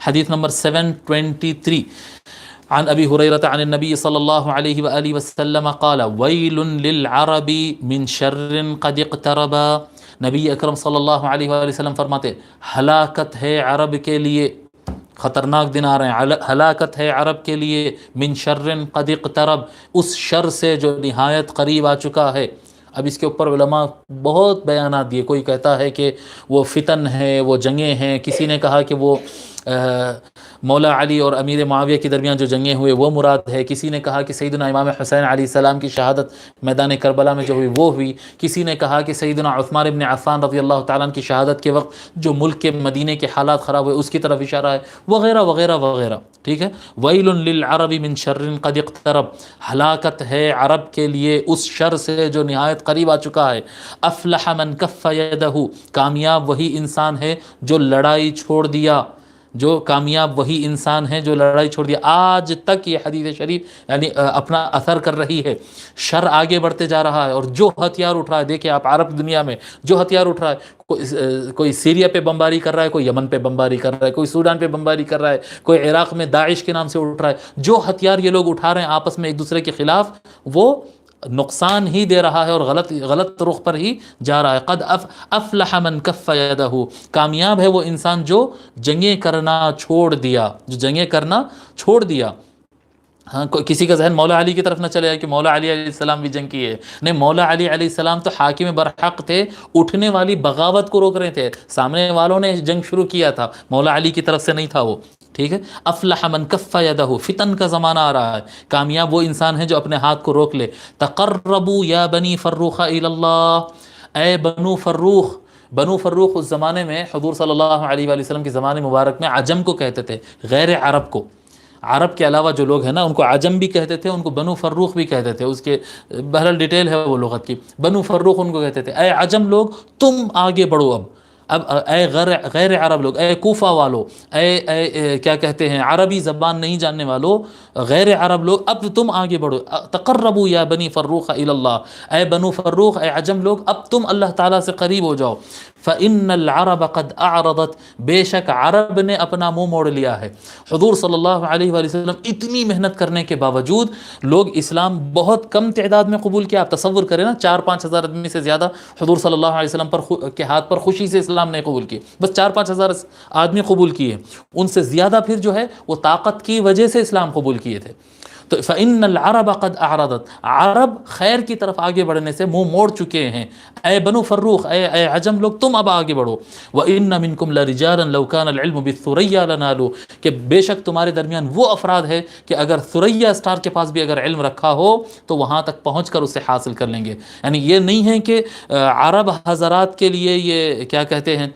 حدیث نمبر 723 عن ابی ہریرہ عن النبی صلی اللہ علیہ وآلہ وسلم قال ویل للعرب من شر قد اقترب. نبی اکرم صلی اللہ علیہ وآلہ وسلم فرماتے ہلاکت ہے عرب کے لیے، خطرناک دن آ رہے ہیں، ہلاکت ہے عرب کے لیے من شر قد اقترب، اس شر سے جو نہایت قریب آ چکا ہے. اب اس کے اوپر علماء بہت بیانات دیے. کوئی کہتا ہے کہ وہ فتن ہے، وہ جنگیں ہیں. کسی نے کہا کہ وہ مولا علی اور امیر معاویہ کے درمیان جو جنگیں ہوئے وہ مراد ہے. کسی نے کہا کہ سیدنا امام حسین علیہ السلام کی شہادت میدان کربلا میں جو ہوئی وہ ہوئی. کسی نے کہا کہ سیدنا عثمان ابن عفان رضی اللہ تعالیٰ عنہ کی شہادت کے وقت جو ملک کے مدینے کے حالات خراب ہوئے اس کی طرف اشارہ ہے، وغیرہ وغیرہ وغیرہ. ٹھیک ہے. ویل للعرب من شر قد اقترب، ہلاکت ہے عرب کے لیے اس شر سے جو نہایت قریب آ چکا ہے. افلح من کف یدہ، کامیاب وہی انسان ہے جو لڑائی چھوڑ دیا، جو کامیاب وہی انسان ہے جو لڑائی چھوڑ دیا. آج تک یہ حدیث شریف یعنی اپنا اثر کر رہی ہے. شر آگے بڑھتے جا رہا ہے اور جو ہتھیار اٹھ رہا ہے، دیکھیں آپ عرب دنیا میں جو ہتھیار اٹھ رہا ہے، کوئی سیریا پہ بمباری کر رہا ہے، کوئی یمن پہ بمباری کر رہا ہے، کوئی سوڈان پہ بمباری کر رہا ہے، کوئی عراق میں داعش کے نام سے اٹھ رہا ہے. جو ہتھیار یہ لوگ اٹھا رہے ہیں آپس میں ایک دوسرے کے خلاف، وہ نقصان ہی دے رہا ہے اور غلط رخ پر ہی جا رہا ہے. قد افلح من کف یدہ، کامیاب ہے وہ انسان جو جنگیں کرنا چھوڑ دیا، جو جنگیں کرنا چھوڑ دیا. ہاں کسی کا ذہن مولا علی کی طرف نہ چلے جائے کہ مولا علی علیہ السلام بھی جنگ کی ہے. نہیں، مولا علی علیہ السلام تو حاکم برحق تھے، اٹھنے والی بغاوت کو روک رہے تھے. سامنے والوں نے جنگ شروع کیا تھا، مولا علی کی طرف سے نہیں تھا وہ. ٹھیک ہے. افلح من کف یدہ، فتن کا زمانہ آ رہا ہے. کامیاب وہ انسان ہے جو اپنے ہاتھ کو روک لے. تقربوا یا بنی فروخ الی اللہ، اے بنو فروخ. بنو فروخ اس زمانے میں حضور صلی اللہ علیہ وآلہ وسلم کے زمانے مبارک میں عجم کو کہتے تھے، غیر عرب کو. عرب کے علاوہ جو لوگ ہیں نا ان کو عجم بھی کہتے تھے، ان کو بنو فروخ بھی کہتے تھے. اس کے بہرحال ڈیٹیل ہے وہ لغت کی. بنو فروخ ان کو کہتے تھے. اے عجم لوگ تم آگے بڑھو. اب اے غیر عرب لوگ، اے کوفہ والو، اے کیا کہتے ہیں عربی زبان نہیں جاننے والو، غیر عرب لوگ، اب تم آگے بڑھو. تقربوا یا بنی فروخ الی اللہ، اے بنو فروخ، اے عجم لوگ اب تم اللہ تعالیٰ سے قریب ہو جاؤ. فإن العرب قد اعرضت، بے شک عرب نے اپنا منہ موڑ لیا ہے. حضور صلی اللہ علیہ وآلہ وسلم اتنی محنت کرنے کے باوجود لوگ اسلام بہت کم تعداد میں قبول کیا. آپ تصور کریں نا، 4-5 ہزار آدمی سے زیادہ حضور صلی اللہ علیہ وسلم کے ہاتھ پر خوشی سے اسلام نہیں قبول کی. بس 4-5 ہزار آدمی قبول کیے. ان سے زیادہ پھر جو ہے وہ طاقت کی وجہ سے اسلام قبول کیے تھے. تو فإن العرب قد اعرضت، عرب خیر کی طرف آگے بڑھنے سے منہ موڑ چکے ہیں. اے بنو فروخ، اے عجم لوگ تم اب آگے بڑھو. وإن منکم لرجالا لو كان العلم بالثريا لنالوا، کہ بے شک تمہارے درمیان وہ افراد ہے کہ اگر ثریا سٹار کے پاس بھی اگر علم رکھا ہو تو وہاں تک پہنچ کر اسے حاصل کر لیں گے. یعنی یہ نہیں ہے کہ عرب حضرات کے لیے یہ کیا کہتے ہیں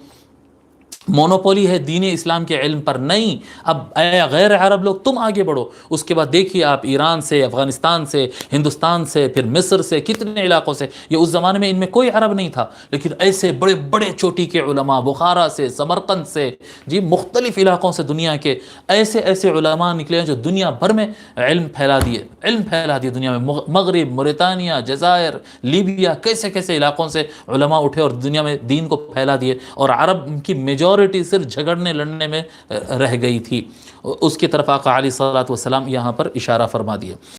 مونوپولی ہے دین اسلام کے علم پر. نہیں، اب اے غیر عرب لوگ تم آگے بڑھو. اس کے بعد دیکھیے آپ ایران سے، افغانستان سے، ہندوستان سے، پھر مصر سے، کتنے علاقوں سے. یہ اس زمانے میں ان میں کوئی عرب نہیں تھا، لیکن ایسے بڑے بڑے چوٹی کے علماء، بخارا سے، سمرقند سے، جی مختلف علاقوں سے دنیا کے ایسے علماء نکلے ہیں جو دنیا بھر میں علم پھیلا دیے دنیا میں. مغرب، موریتانیہ، جزائر، لیبیا، کیسے علاقوں سے علماء اٹھے اور دنیا میں دین کو پھیلا دیے. اور عرب کی میجورٹی صرف جھگڑنے لڑنے میں رہ گئی تھی. اس کی طرف آقا علیہ الصلوۃ والسلام یہاں پر اشارہ فرما دیے.